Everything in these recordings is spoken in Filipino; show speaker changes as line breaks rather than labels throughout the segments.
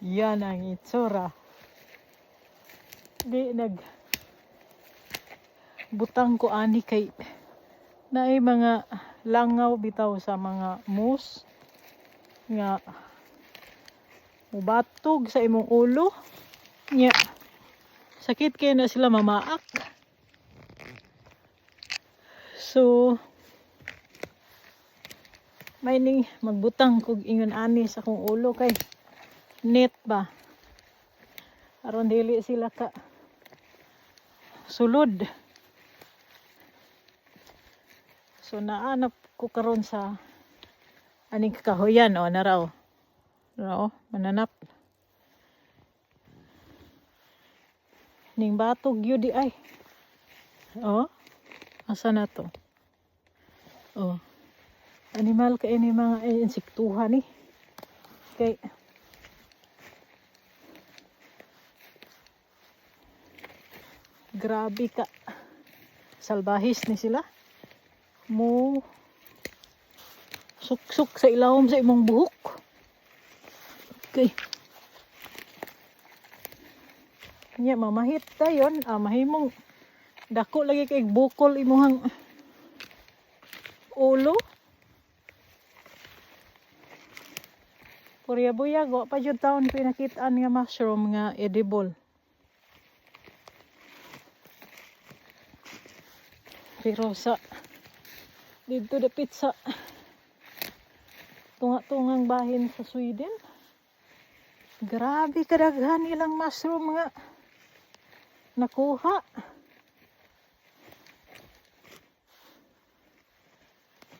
Yan ang itsura. Di butang ko ani kay naay mga langaw bitaw sa mga moose nga mubatog sa imong ulo nya sakit kay na sila mamaak. So may ning magbutang kog ingon ani sa akong ulo kay net ba aron dili sila ka sulod. So naanap ko karon sa aning kahoyan o naraw. Naraw, mananap. Ning batog yun di ay. Oh, asa na to? Oh, animal ka ini mga insektuhan ni. Kay grabe ka. Salbahis ni sila. Mo suksok sa ilawom sa imong buhok. Okay. Nya mamahit dayon, mahimong dako lagi kay bukol imuhang ulo. Purya-buyag wa pa jud taon pinakitaan nga mushroom nga edible. Pero sa dito dapit sa tunga-tungang bahin sa Sweden, grabe kadaghan ilang mushroom nga nakuha.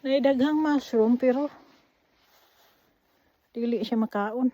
Naidaghang mushroom pero dili siya makaon.